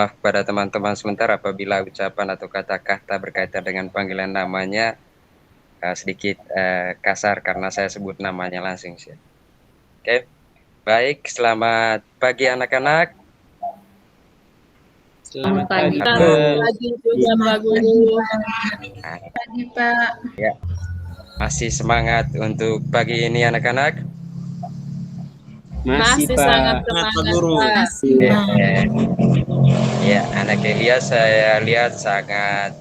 Maaf pada teman-teman sebentar apabila ucapan atau kata-kata berkaitan dengan panggilan namanya sedikit kasar karena saya sebut namanya langsung sih. Oke, baik. Selamat pagi anak-anak. Selamat pagi, Halo. Pak. Pagi juga Pak Guru. Pagi, Pak. Ya, masih semangat untuk pagi ini anak-anak? Masih, Masih sangat Pak. semangat Guru. Pak. Ya, anak Elias saya lihat sangat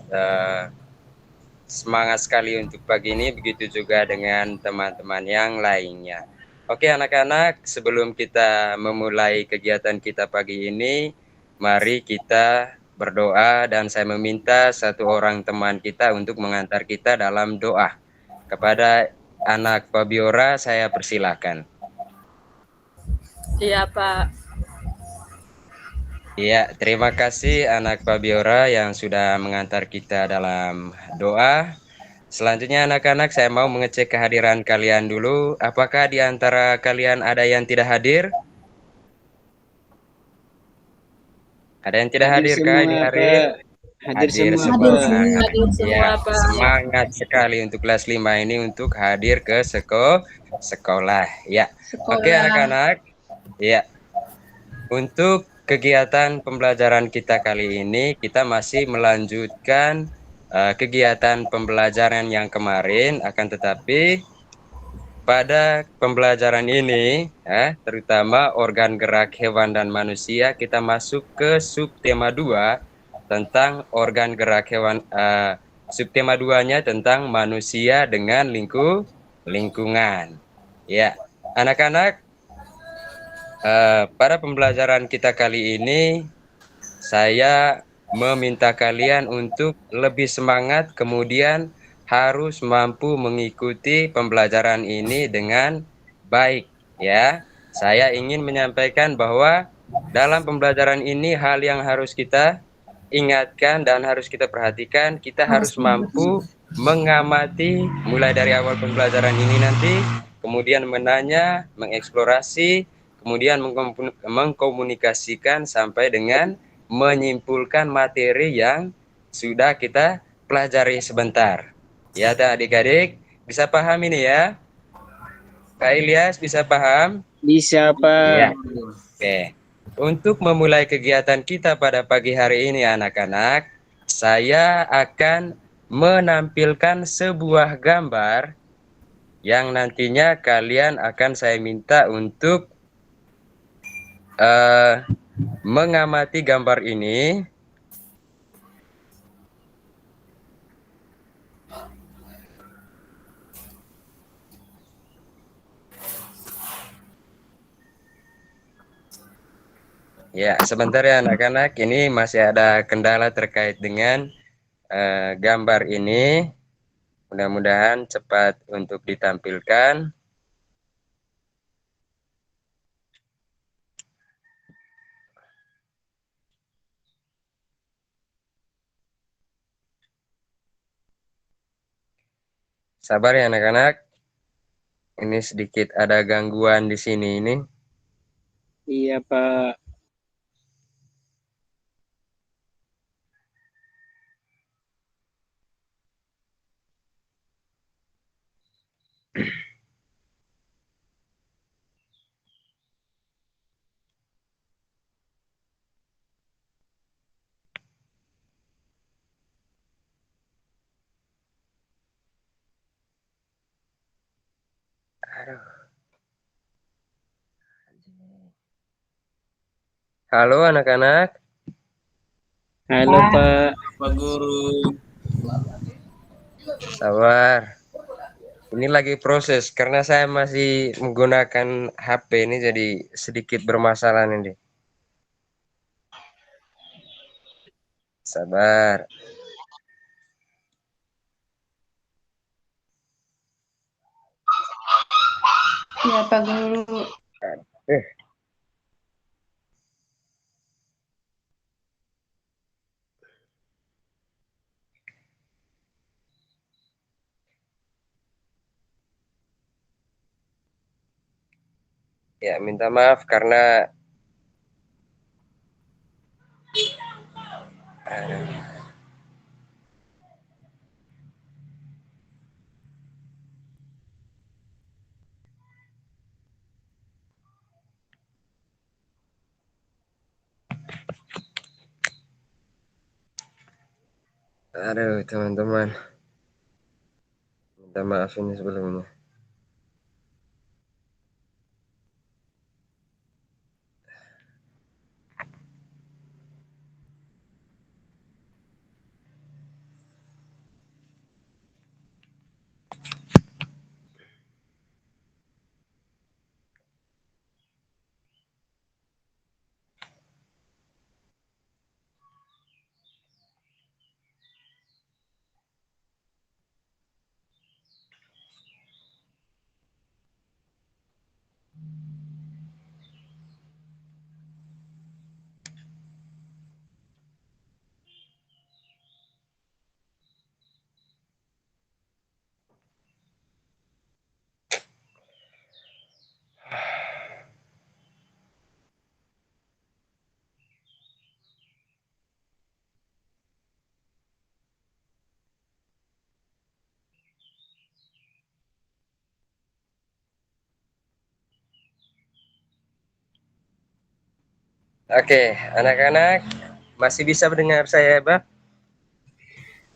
semangat sekali untuk pagi ini, begitu juga dengan teman-teman yang lainnya. Oke anak-anak, sebelum kita memulai kegiatan kita pagi ini, mari kita berdoa dan saya meminta satu orang teman kita untuk mengantar kita dalam doa. Kepada anak Fabiora saya persilahkan. Iya Pak. Iya, terima kasih anak Fabiora yang sudah mengantar kita dalam doa. Selanjutnya anak-anak saya mau mengecek kehadiran kalian dulu. Apakah di antara kalian ada yang tidak hadir? Ada yang tidak hadir kah ini hari? Hadir Hadir semua, semua. Pak. Hadir Ya, semua Pak. semangat sekali untuk kelas 5 ini untuk hadir ke sekolah. Ya. Oke anak-anak. Ya. Untuk kegiatan pembelajaran kita kali ini, kita masih melanjutkan kegiatan pembelajaran yang kemarin, akan tetapi pada pembelajaran ini, terutama organ gerak hewan dan manusia, kita masuk ke subtema 2 tentang organ gerak hewan. Subtema 2-nya tentang manusia dengan lingkungan. Ya, anak-anak, pada pembelajaran kita kali ini, saya meminta kalian untuk lebih semangat, kemudian harus mampu mengikuti pembelajaran ini dengan baik, ya. Saya ingin menyampaikan bahwa dalam pembelajaran ini hal yang harus kita ingatkan dan harus kita perhatikan, kita harus mampu mengamati mulai dari awal pembelajaran ini nanti, kemudian menanya, mengeksplorasi, kemudian mengkomunikasikan sampai dengan menyimpulkan materi yang sudah kita pelajari sebentar. Ya, adik-adik bisa paham ini ya? Kak Ilyas bisa paham? Bisa, Iya. Pak. Oke. Untuk memulai kegiatan kita pada pagi hari ini anak-anak, saya akan menampilkan sebuah gambar yang nantinya kalian akan saya minta untuk mengamati gambar ini. Ya, sebentar ya anak-anak, ini masih ada kendala terkait dengan gambar ini. Mudah-mudahan cepat untuk ditampilkan. Sabar ya anak-anak. Ini sedikit ada gangguan di sini ini. Iya, Pak. Halo anak-anak. Halo, Pak. Pak Guru. Sabar. Ini lagi proses karena saya masih menggunakan HP ini jadi sedikit bermasalah ini. Sabar. Ya Pak Guru. Eh, Ya, minta maaf karena Aduh, teman-teman. Minta maaf ini sebelumnya. Oke, anak-anak masih bisa mendengar saya, Bang?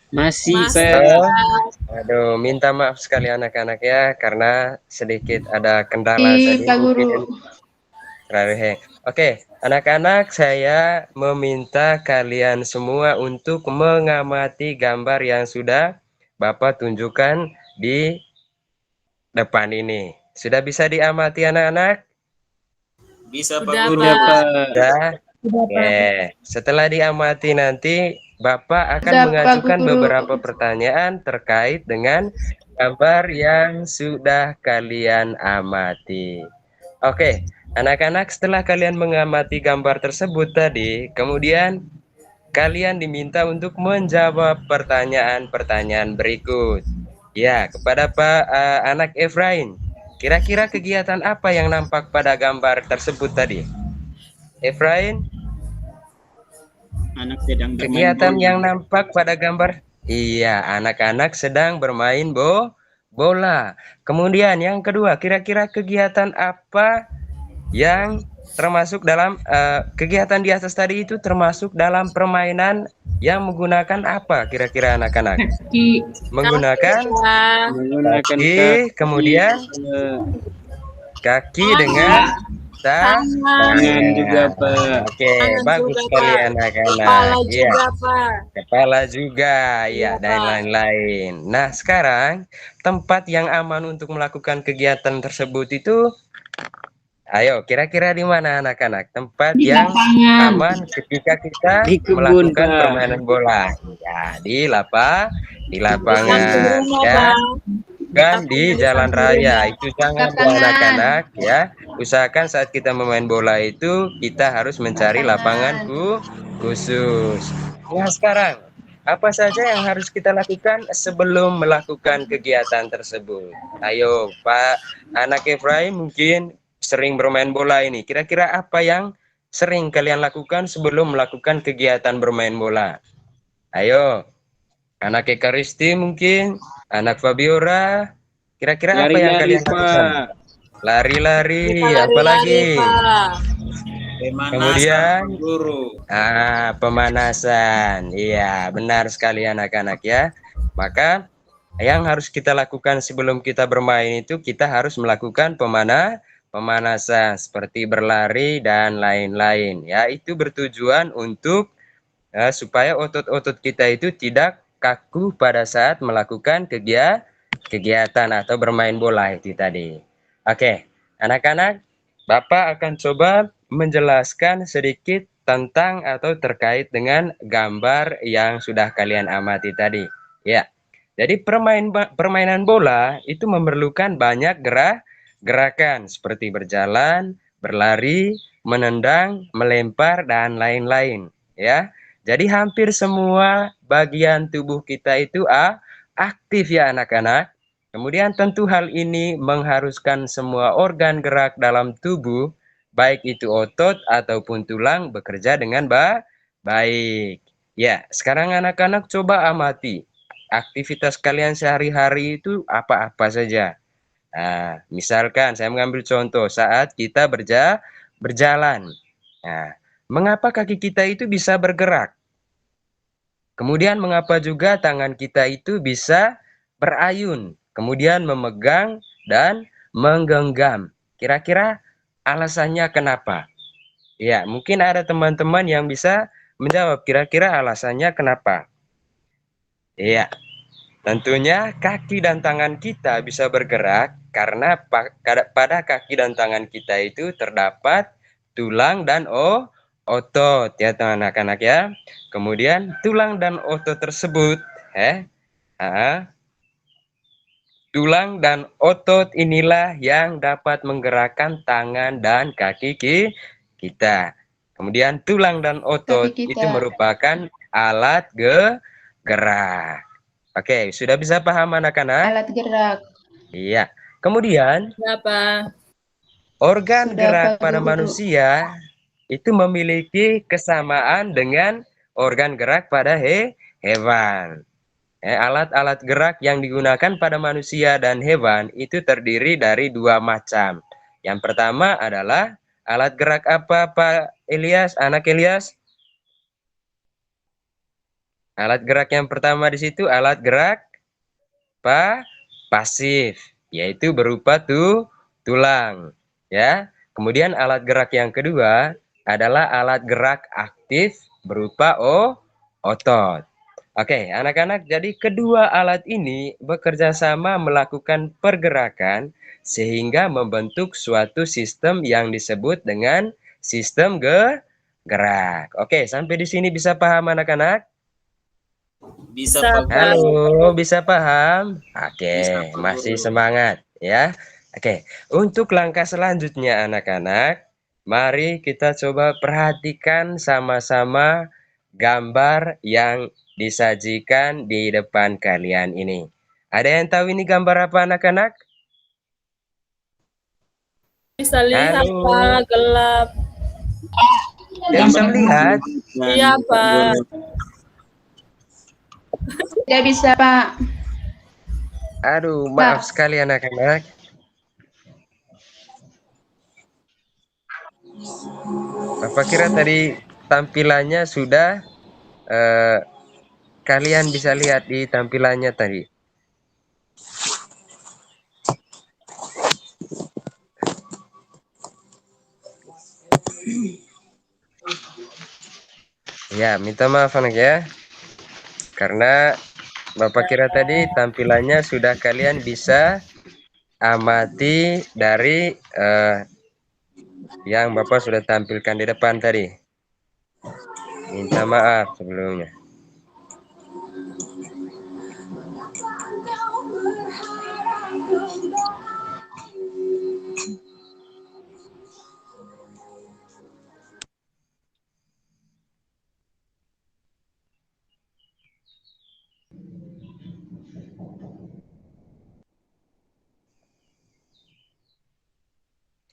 Masih, Masih. Pak. Aduh, minta maaf sekali anak-anak ya, karena sedikit ada kendala tadi. Pak Guru. Mungkin terlalu hang. Oke, anak-anak, saya meminta kalian semua untuk mengamati gambar yang sudah Bapak tunjukkan di depan ini. Sudah bisa diamati anak-anak? Bisa, Pak Udah, Guru. Pak. Sudah? Sudah, Pak. Oke, setelah diamati nanti Bapak akan Sudah, Pak mengajukan Guru. beberapa pertanyaan terkait dengan gambar yang sudah kalian amati. Oke, anak-anak, setelah kalian mengamati gambar tersebut tadi, kemudian kalian diminta untuk menjawab pertanyaan-pertanyaan berikut. Ya, kepada anak Efrain, kira-kira kegiatan apa yang nampak pada gambar tersebut tadi? Efrain, Anak sedang bermain kegiatan bola. yang nampak pada gambar? Iya, anak-anak sedang bermain bola. Kemudian yang kedua, kira-kira kegiatan apa yang termasuk dalam kegiatan di atas tadi itu termasuk dalam permainan yang menggunakan apa kira-kira anak-anak? Menggunakan Menggunakan kaki, kemudian kaki dengan Tangan juga, Pak. Oke, Tangan bagus juga, sekali Pak. anak-anak. Kepala Iya, juga, Pak. kepala juga, Iya, ya, dan Pak. lain-lain. Nah, sekarang tempat yang aman untuk melakukan kegiatan tersebut itu, ayo, kira-kira di mana anak-anak? Tempat Di yang lapangan. aman ketika kita Di kebun, melakukan Pak. permainan bola. Ya, di Bukan lapangan, rumah, ya. Bang. Bukan di jalan raya, itu jangan ya Lapangan. anak-anak ya. Usahakan saat kita memain bola itu kita harus mencari lapangan khusus. Nah, sekarang apa saja yang harus kita lakukan sebelum melakukan kegiatan tersebut? Ayo, Pak anak Efraim mungkin sering bermain bola ini. Kira-kira apa yang sering kalian lakukan sebelum melakukan kegiatan bermain bola? Ayo, anak Eka Risti mungkin, anak Fabiora, kira-kira apa yang Lari-lari, kalian lakukan? Pak. Lari-lari, Kita apalagi? Pak. Kemudian, Guru. pemanasan. Iya, benar sekali anak-anak ya. Maka yang harus kita lakukan sebelum kita bermain itu kita harus melakukan pemanasan seperti berlari dan lain-lain. Ya, itu bertujuan untuk supaya otot-otot kita itu tidak kaku pada saat melakukan kegiatan atau bermain bola itu tadi. Oke, anak-anak, Bapak akan coba menjelaskan sedikit tentang atau terkait dengan gambar yang sudah kalian amati tadi. Ya, jadi permainan bola itu memerlukan banyak gerakan seperti berjalan, berlari, menendang, melempar, dan lain-lain. Ya, jadi hampir semua bagian tubuh kita itu aktif ya anak-anak. Kemudian tentu hal ini mengharuskan semua organ gerak dalam tubuh, baik itu otot ataupun tulang bekerja dengan baik. Ya, sekarang anak-anak coba amati aktivitas kalian sehari-hari itu apa-apa saja. Nah, misalkan saya mengambil contoh saat kita berjalan. Nah, mengapa kaki kita itu bisa bergerak? Kemudian mengapa juga tangan kita itu bisa berayun, kemudian memegang dan menggenggam. Kira-kira alasannya kenapa? Ya, mungkin ada teman-teman yang bisa menjawab kira-kira alasannya kenapa. Iya, tentunya kaki dan tangan kita bisa bergerak karena pada kaki dan tangan kita itu terdapat tulang dan otot ya anak-anak ya. Kemudian tulang dan otot tersebut ah, tulang dan otot inilah yang dapat menggerakkan tangan dan kaki kita. Kemudian tulang dan Kaki otot itu kita. merupakan alat gerak. Oke, sudah bisa paham anak-anak? Alat gerak. Iya. Kemudian Berapa? organ Sudah gerak Pak pada Guru. manusia itu memiliki kesamaan dengan organ gerak pada hewan. Alat-alat gerak yang digunakan pada manusia dan hewan itu terdiri dari dua macam. Yang pertama adalah alat gerak apa, Pak Ilyas? Anak Ilyas? Alat gerak yang pertama di situ alat gerak pasif, yaitu berupa tulang. Ya. Kemudian alat gerak yang kedua adalah alat gerak aktif berupa otot. Oke, anak-anak, jadi kedua alat ini bekerja sama melakukan pergerakan sehingga membentuk suatu sistem yang disebut dengan sistem gerak. Oke, sampai di sini bisa paham anak-anak? Bisa Bisa, Pak Pak. Guru. Halo, bisa paham? Bisa Oke, Pak masih Guru. semangat ya. Oke, untuk langkah selanjutnya anak-anak, mari kita coba perhatikan sama-sama gambar yang disajikan di depan kalian ini. Ada yang tahu ini gambar apa anak-anak? Bisa lihat, Halo, Pak. Gelap. tidak bisa melihat? Iya, Pak Pak. Guru. Tidak bisa Pak. Aduh, maaf Pak. sekali anak-anak. Bapak kira tadi tampilannya sudah eh, kalian bisa lihat di tampilannya tadi. Ya, minta maaf anak ya. Karena Bapak kira tadi tampilannya sudah kalian bisa amati dari yang Bapak sudah tampilkan di depan tadi. Minta maaf sebelumnya.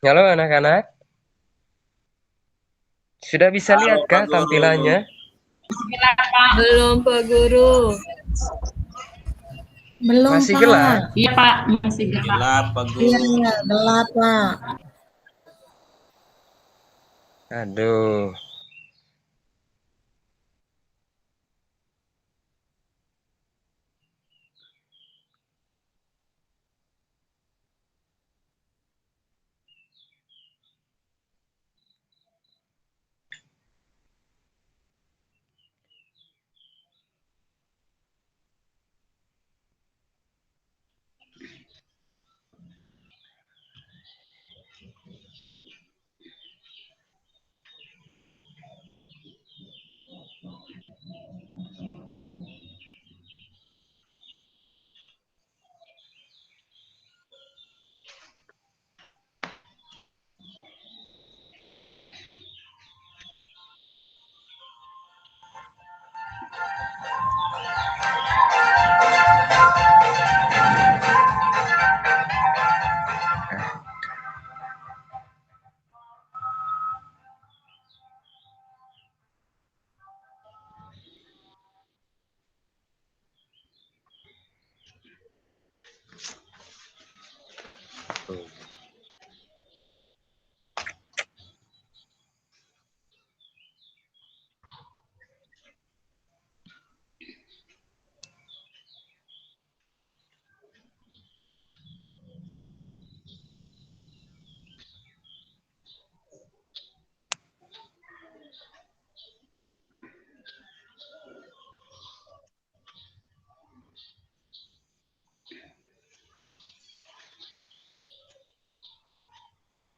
Halo anak-anak, sudah bisa Halo Pak lihatkah Guru. tampilannya? Belum, Pak Guru. Belum, Masih Pak. gelap? Iya Pak, masih gelap. Gelap Pak Iya, Guru. iya, gelap, Pak. Aduh.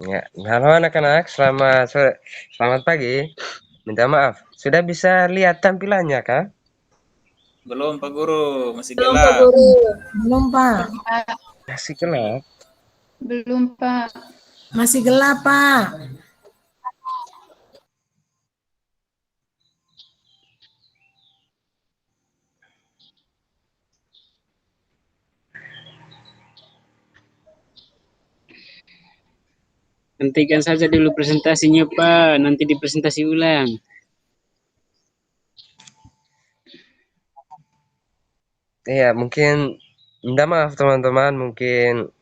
Ya, halo anak-anak, selamat sore, selamat pagi. Minta maaf, sudah bisa lihat tampilannya kah? Belum Pak Guru, masih Belum Pak gelap. Guru. Belum, Pak. Pak. Masih gelap. Belum, Pak. Masih gelap, Pak. Hentikan saja dulu presentasinya, Pak. Nanti dipresentasi ulang. Iya, mungkin minta maaf teman-teman, mungkin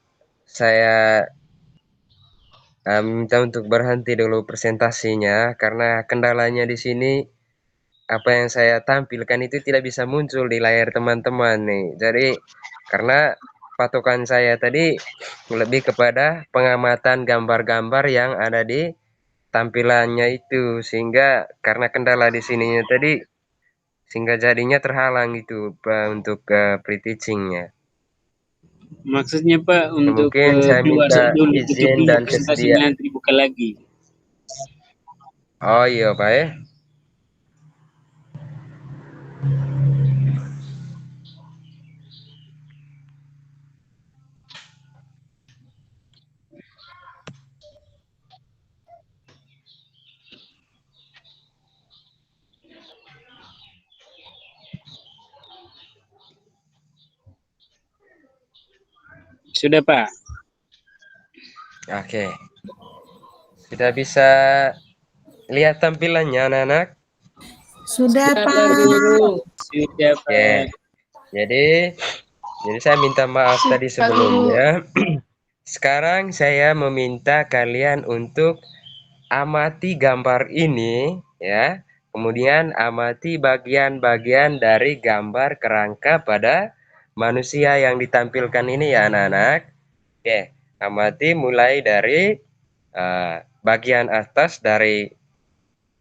saya minta untuk berhenti dulu presentasinya karena kendalanya di sini apa yang saya tampilkan itu tidak bisa muncul di layar teman-teman nih. Jadi karena patokan saya tadi lebih kepada pengamatan gambar-gambar yang ada di tampilannya itu, sehingga karena kendala di sininya tadi sehingga jadinya terhalang itu untuk pre-teachingnya. Maksudnya, Pak, untuk Mungkin saya dua minta dulu, tutup izin dulu dan presentasinya, kesedia. nanti dibuka lagi. Oh iya Pak ya. Sudah, Pak. Oke. Sudah bisa lihat tampilannya anak-anak? Sudah, Pak Pak. Guru. Sudah, Oke. Pak. Jadi saya minta maaf tadi Pak Guru. sebelumnya. Sekarang saya meminta kalian untuk amati gambar ini ya. Kemudian amati bagian-bagian dari gambar kerangka pada manusia yang ditampilkan ini ya anak-anak. Oke, amati mulai dari bagian atas dari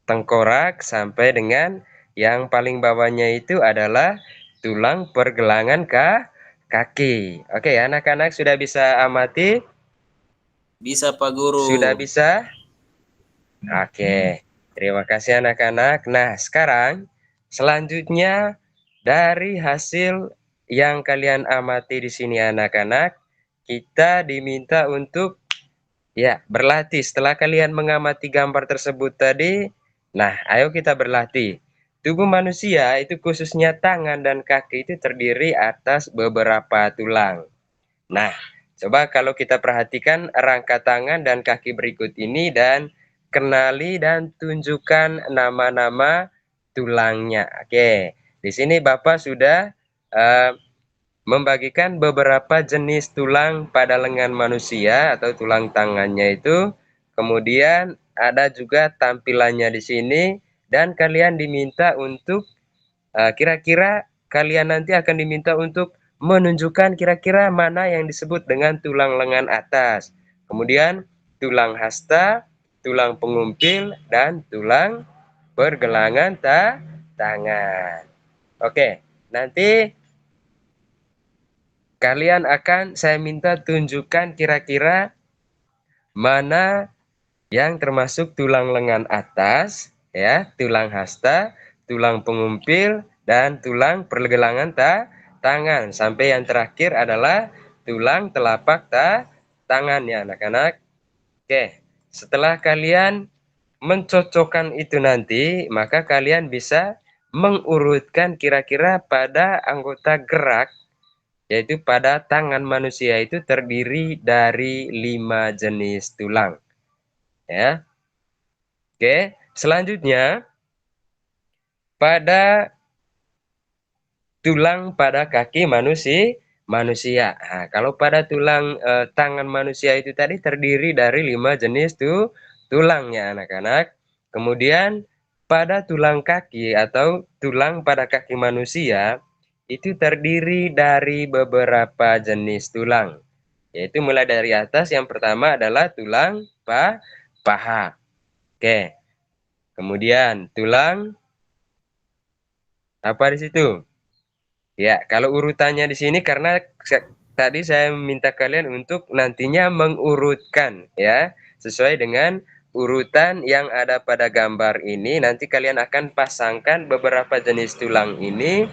tengkorak sampai dengan yang paling bawahnya itu adalah tulang pergelangan kaki. Oke, anak-anak sudah bisa amati? Bisa Pak Guru. Sudah bisa? Oke, terima kasih anak-anak. Nah, sekarang selanjutnya dari hasil yang kalian amati di sini anak-anak, kita diminta untuk berlatih. Setelah kalian mengamati gambar tersebut tadi, nah, ayo kita berlatih. Tubuh manusia itu khususnya tangan dan kaki itu terdiri atas beberapa tulang. Nah, coba kalau kita perhatikan rangka tangan dan kaki berikut ini dan kenali dan tunjukkan nama-nama tulangnya. Oke, di sini Bapak sudah membagikan beberapa jenis tulang pada lengan manusia atau tulang tangannya itu. Kemudian ada juga tampilannya di sini dan kalian diminta untuk kira-kira kalian nanti akan diminta untuk menunjukkan kira-kira mana yang disebut dengan tulang lengan atas. Kemudian tulang hasta, tulang pengumpil, dan tulang pergelangan tangan. Oke, nanti kalian saya minta tunjukkan kira-kira mana yang termasuk tulang lengan atas, ya, tulang hasta, tulang pengumpil, dan tulang pergelangan tangan. Sampai yang terakhir adalah tulang telapak tangan ya anak-anak. Oke, setelah kalian mencocokkan itu nanti, maka kalian bisa mengurutkan kira-kira pada anggota gerak, yaitu pada tangan manusia itu terdiri dari 5 jenis tulang. Ya. Oke, selanjutnya pada tulang pada kaki manusia. Nah, kalau pada tulang tangan manusia itu tadi terdiri dari 5 jenis tulangnya anak-anak. Kemudian pada tulang kaki atau tulang pada kaki manusia itu terdiri dari beberapa jenis tulang. Yaitu mulai dari atas, yang pertama adalah tulang paha. Oke. Kemudian tulang apa di situ? Ya, kalau urutannya di sini karena tadi saya minta kalian untuk nantinya mengurutkan ya. sesuai dengan urutan yang ada pada gambar ini. Nanti kalian akan pasangkan beberapa jenis tulang ini,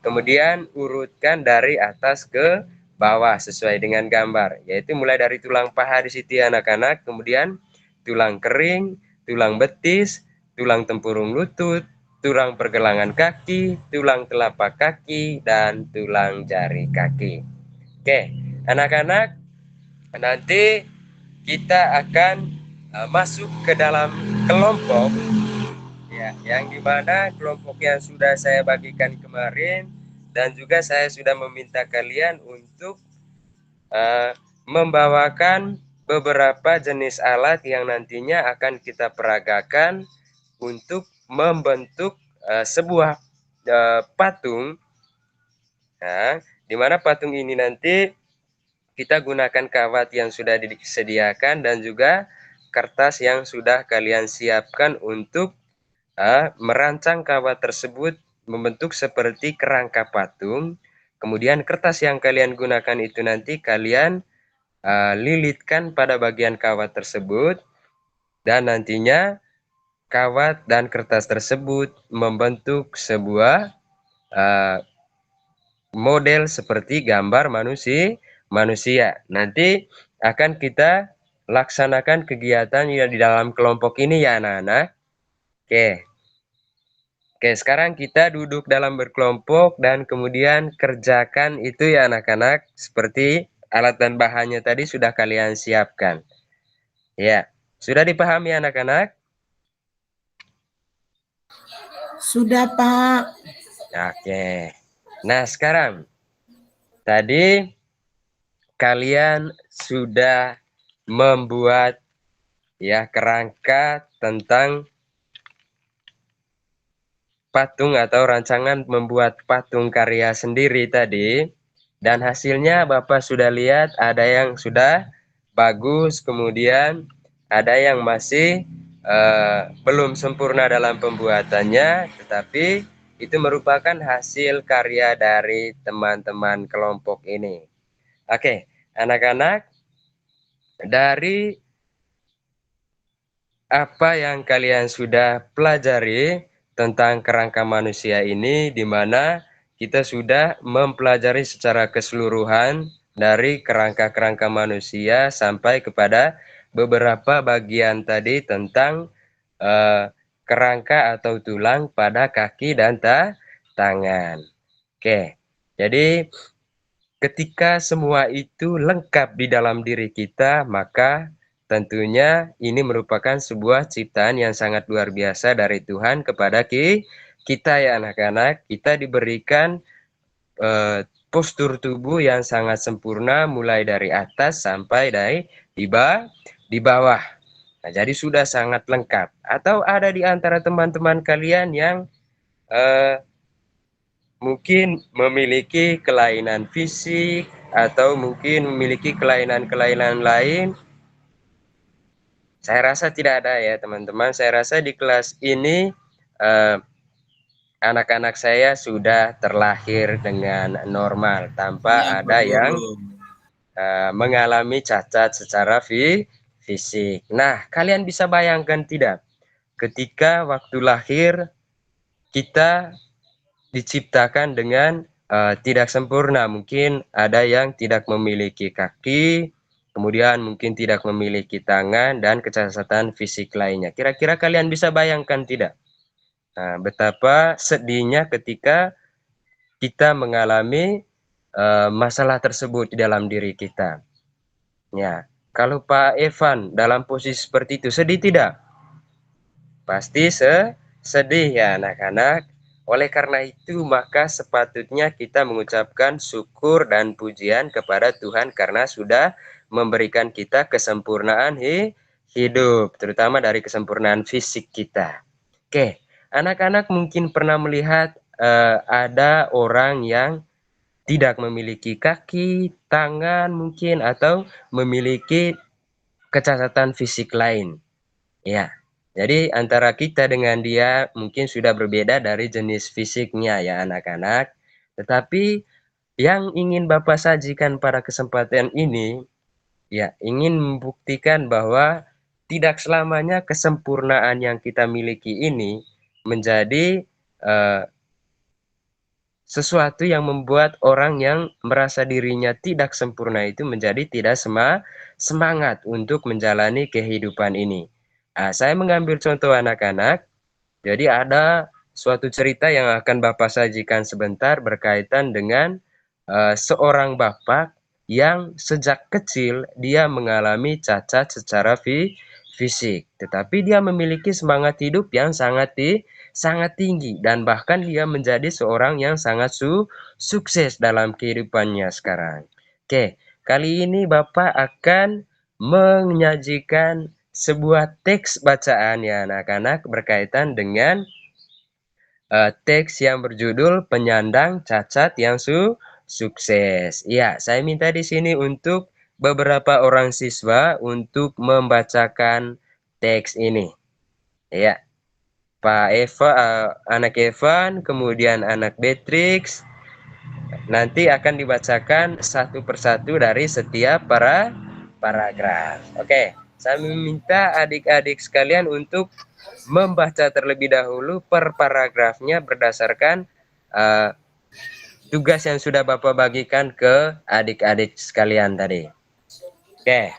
kemudian urutkan dari atas ke bawah sesuai dengan gambar, yaitu mulai dari tulang paha di situ ya anak-anak, kemudian tulang kering, tulang betis, tulang tempurung lutut, tulang pergelangan kaki, tulang telapak kaki, dan tulang jari kaki. Oke, anak-anak, nanti kita akan masuk ke dalam kelompok ya, yang dimana kelompok yang sudah saya bagikan kemarin, dan juga saya sudah meminta kalian untuk membawakan beberapa jenis alat yang nantinya akan kita peragakan untuk membentuk sebuah patung. Nah, di mana patung ini nanti kita gunakan kawat yang sudah disediakan dan juga kertas yang sudah kalian siapkan untuk merancang kawat tersebut membentuk seperti kerangka patung. Kemudian kertas yang kalian gunakan itu nanti kalian lilitkan pada bagian kawat tersebut, dan nantinya kawat dan kertas tersebut membentuk sebuah model seperti gambar manusia. Nanti akan kita laksanakan kegiatan yang di dalam kelompok ini ya anak-anak. Oke, sekarang kita duduk dalam berkelompok dan kemudian kerjakan itu ya anak-anak, seperti alat dan bahannya tadi sudah kalian siapkan. Ya, sudah dipahami anak-anak? Sudah, Pak. Oke. Nah, sekarang tadi kalian sudah membuat ya kerangka tentang patung atau rancangan membuat patung karya sendiri tadi, dan hasilnya Bapak sudah lihat ada yang sudah bagus, kemudian ada yang masih belum sempurna dalam pembuatannya, tetapi itu merupakan hasil karya dari teman-teman kelompok ini. Oke, anak-anak, dari apa yang kalian sudah pelajari tentang kerangka manusia ini, di mana kita sudah mempelajari secara keseluruhan dari kerangka-kerangka manusia sampai kepada beberapa bagian tadi tentang kerangka atau tulang pada kaki dan tangan. Oke, jadi ketika semua itu lengkap di dalam diri kita, maka tentunya ini merupakan sebuah ciptaan yang sangat luar biasa dari Tuhan kepada kita ya anak-anak. Kita diberikan postur tubuh yang sangat sempurna mulai dari atas sampai di bawah. Nah, jadi sudah sangat lengkap. Atau ada di antara teman-teman kalian yang mungkin memiliki kelainan fisik atau mungkin memiliki kelainan-kelainan lain. Saya rasa tidak ada ya teman-teman. Saya rasa di kelas ini anak-anak saya sudah terlahir dengan normal tanpa ada yang mengalami cacat secara fisik. Nah, kalian bisa bayangkan tidak? Ketika waktu lahir kita diciptakan dengan tidak sempurna. Mungkin ada yang tidak memiliki kaki, kemudian mungkin tidak memiliki tangan, dan kecacatan fisik lainnya. Kira-kira kalian bisa bayangkan tidak? Nah, betapa sedihnya ketika kita mengalami masalah tersebut di dalam diri kita. Ya, kalau Pak Evan dalam posisi seperti itu, sedih tidak? Pasti sedih ya anak-anak. Oleh karena itu, maka sepatutnya kita mengucapkan syukur dan pujian kepada Tuhan karena sudah memberikan kita kesempurnaan hidup, terutama dari kesempurnaan fisik kita. Oke, anak-anak mungkin pernah melihat ada orang yang tidak memiliki kaki, tangan mungkin, atau memiliki kecacatan fisik lain. Ya. Jadi antara kita dengan dia mungkin sudah berbeda dari jenis fisiknya ya anak-anak. Tetapi yang ingin Bapak sajikan pada kesempatan ini, Ya, ingin membuktikan bahwa tidak selamanya kesempurnaan yang kita miliki ini menjadi sesuatu yang membuat orang yang merasa dirinya tidak sempurna itu menjadi tidak semangat untuk menjalani kehidupan ini. Saya mengambil contoh anak-anak. Jadi ada suatu cerita yang akan Bapak sajikan sebentar berkaitan dengan seorang bapak yang sejak kecil dia mengalami cacat secara fisik, tetapi dia memiliki semangat hidup yang sangat tinggi dan bahkan dia menjadi seorang yang sangat sukses dalam kehidupannya sekarang. Oke, kali ini Bapak akan menyajikan sebuah teks bacaan ya anak-anak berkaitan dengan teks yang berjudul Penyandang Cacat yang Sukses. Ya, saya minta di sini untuk beberapa orang siswa untuk membacakan teks ini. Ya, anak Evan, kemudian anak Beatrix, nanti akan dibacakan satu persatu dari setiap paragraf. Oke, saya meminta adik-adik sekalian untuk membaca terlebih dahulu per paragrafnya berdasarkan tugas yang sudah Bapak bagikan ke adik-adik sekalian tadi. Oke.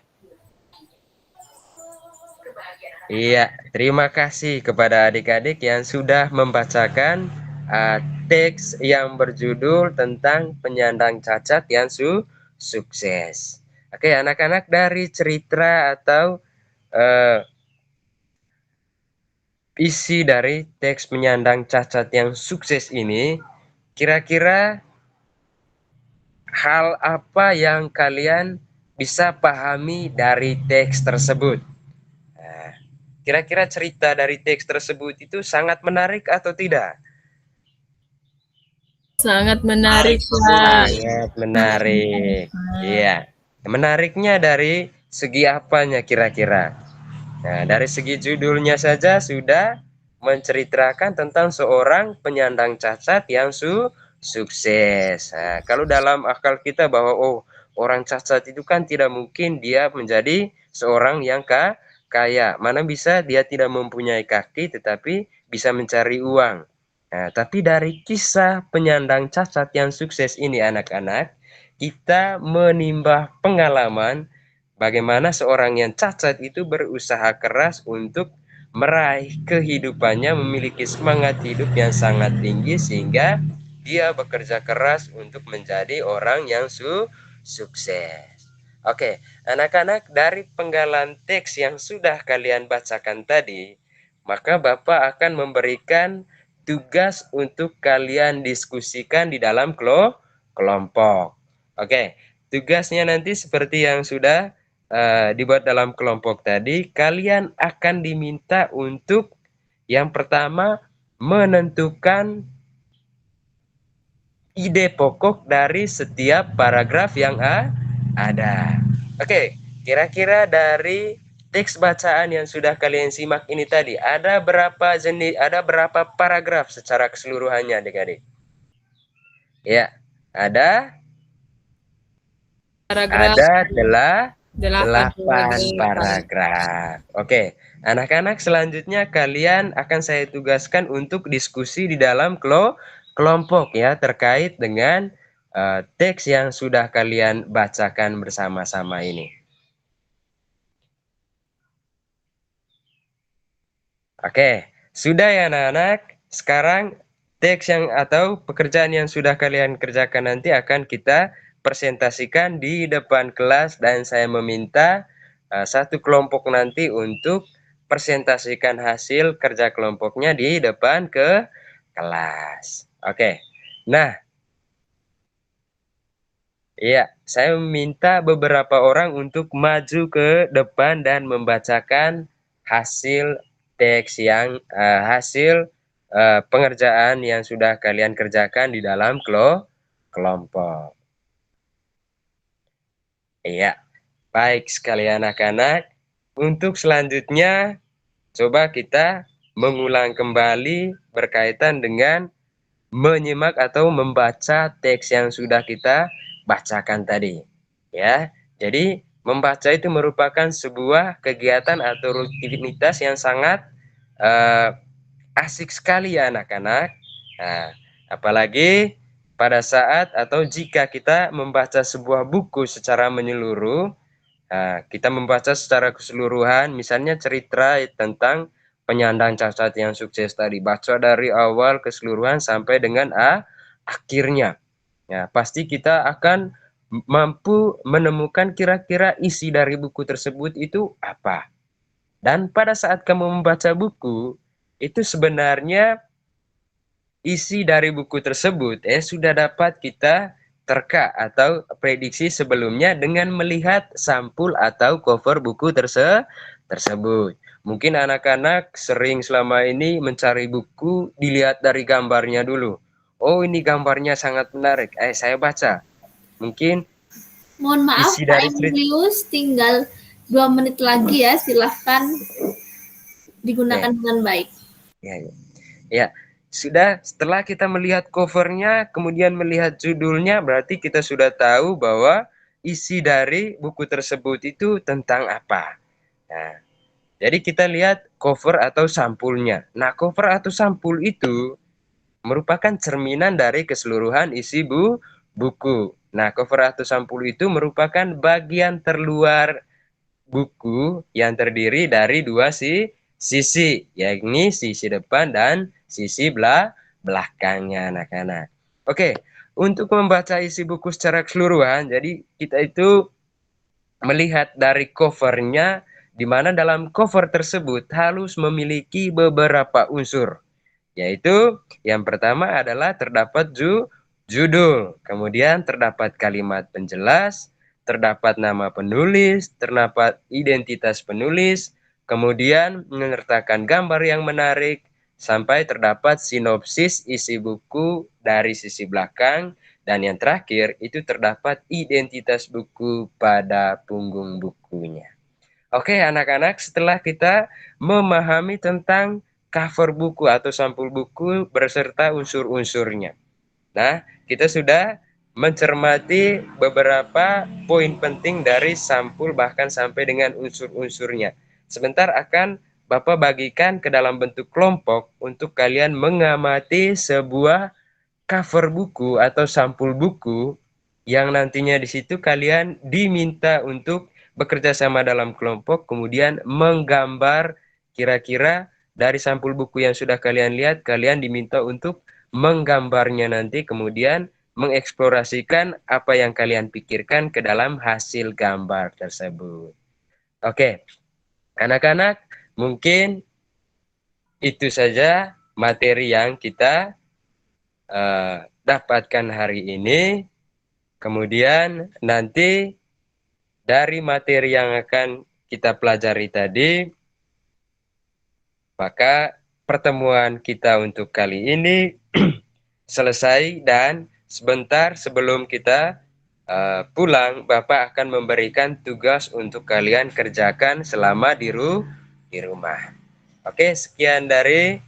Iya, terima kasih kepada adik-adik yang sudah membacakan teks yang berjudul tentang penyandang cacat yang sukses. Oke, anak-anak, dari cerita atau isi dari teks penyandang cacat yang sukses ini, kira-kira hal apa yang kalian bisa pahami dari teks tersebut? Kira-kira cerita dari teks tersebut itu sangat menarik atau tidak? Sangat menarik, Pak. Sangat menarik. Iya. Menariknya dari segi apanya kira-kira? Nah, dari segi judulnya saja sudah menceritakan tentang seorang penyandang cacat yang sukses. Nah, kalau dalam akal kita bahwa orang cacat itu kan tidak mungkin dia menjadi seorang yang kaya. Mana bisa dia tidak mempunyai kaki tetapi bisa mencari uang. Nah, tapi dari kisah penyandang cacat yang sukses ini anak-anak, kita menimba pengalaman bagaimana seorang yang cacat itu berusaha keras untuk meraih kehidupannya, memiliki semangat hidup yang sangat tinggi sehingga dia bekerja keras untuk menjadi orang yang sukses. Oke, anak-anak, dari penggalan teks yang sudah kalian bacakan tadi, maka Bapak akan memberikan tugas untuk kalian diskusikan di dalam kelompok. Oke, tugasnya nanti seperti yang sudah dibuat dalam kelompok tadi, kalian akan diminta untuk yang pertama menentukan ide pokok dari setiap paragraf yang ada. Oke, kira-kira dari teks bacaan yang sudah kalian simak ini tadi, ada berapa paragraf secara keseluruhannya adik-adik? Ya, ada delapan paragraf. Oke, anak-anak, selanjutnya kalian akan saya tugaskan untuk diskusi di dalam kelompok ya terkait dengan teks yang sudah kalian bacakan bersama-sama ini. Oke, sudah ya anak-anak. Sekarang teks yang atau pekerjaan yang sudah kalian kerjakan nanti akan kita presentasikan di depan kelas dan saya meminta satu kelompok nanti untuk presentasikan hasil kerja kelompoknya di depan ke kelas. Oke. Nah, iya, saya meminta beberapa orang untuk maju ke depan dan membacakan hasil teks yang hasil pengerjaan yang sudah kalian kerjakan di dalam kelompok. Iya, baik sekali anak-anak. Untuk selanjutnya, coba kita mengulang kembali berkaitan dengan menyimak atau membaca teks yang sudah kita bacakan tadi. Ya, jadi membaca itu merupakan sebuah kegiatan atau rutinitas yang sangat asik sekali ya anak-anak. Nah, apalagi pada saat atau jika kita membaca sebuah buku secara menyeluruh, kita membaca secara keseluruhan, misalnya cerita tentang penyandang cacat yang sukses tadi, baca dari awal keseluruhan sampai dengan akhirnya. Ya, pasti kita akan mampu menemukan kira-kira isi dari buku tersebut itu apa. Dan pada saat kamu membaca buku, itu sebenarnya isi dari buku tersebut sudah dapat kita terka atau prediksi sebelumnya dengan melihat sampul atau cover buku tersebut. Mungkin anak-anak sering selama ini mencari buku dilihat dari gambarnya dulu. Oh, ini gambarnya sangat menarik. Saya baca. Mungkin Mohon maaf isi Pak dari Emilius, tinggal 2 menit lagi ya, silahkan digunakan dengan baik. Ya, sudah setelah kita melihat covernya, kemudian melihat judulnya, berarti kita sudah tahu bahwa isi dari buku tersebut itu tentang apa. Nah, jadi kita lihat cover atau sampulnya. Nah, cover atau sampul itu merupakan cerminan dari keseluruhan isi buku. Nah, cover atau sampul itu merupakan bagian terluar buku yang terdiri dari 2 sisi, yakni sisi depan dan sisi belakangnya anak-anak. Oke, untuk membaca isi buku secara keseluruhan, jadi kita itu melihat dari covernya, di mana dalam cover tersebut harus memiliki beberapa unsur. Yaitu yang pertama adalah terdapat judul, kemudian terdapat kalimat penjelas, terdapat nama penulis, terdapat identitas penulis, kemudian menyertakan gambar yang menarik, sampai terdapat sinopsis isi buku dari sisi belakang, dan yang terakhir itu terdapat identitas buku pada punggung bukunya. Oke anak-anak, setelah kita memahami tentang cover buku atau sampul buku berserta unsur-unsurnya. Nah, kita sudah mencermati beberapa poin penting dari sampul bahkan sampai dengan unsur-unsurnya. Sebentar akan Bapak bagikan ke dalam bentuk kelompok untuk kalian mengamati sebuah cover buku atau sampul buku yang nantinya di situ kalian diminta untuk bekerja sama dalam kelompok, kemudian menggambar kira-kira dari sampul buku yang sudah kalian lihat, kalian diminta untuk menggambarnya nanti, kemudian mengeksplorasikan apa yang kalian pikirkan ke dalam hasil gambar tersebut. Oke, anak-anak, mungkin itu saja materi yang kita dapatkan hari ini. Kemudian nanti dari materi yang akan kita pelajari tadi, maka pertemuan kita untuk kali ini selesai, dan sebentar sebelum kita pulang, Bapak akan memberikan tugas untuk kalian kerjakan selama di rumah. Oke, sekian dari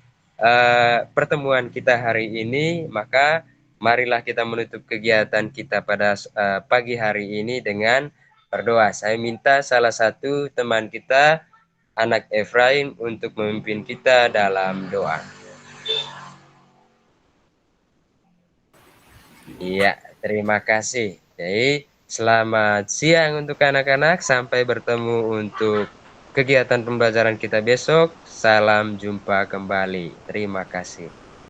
pertemuan kita hari ini. Maka marilah kita menutup kegiatan kita pada pagi hari ini dengan berdoa. Saya minta salah satu teman kita, anak Efraim, untuk memimpin kita dalam doa. Iya, terima kasih. Jadi, selamat siang untuk anak-anak. Sampai bertemu untuk kegiatan pembelajaran kita besok. Salam jumpa kembali. Terima kasih.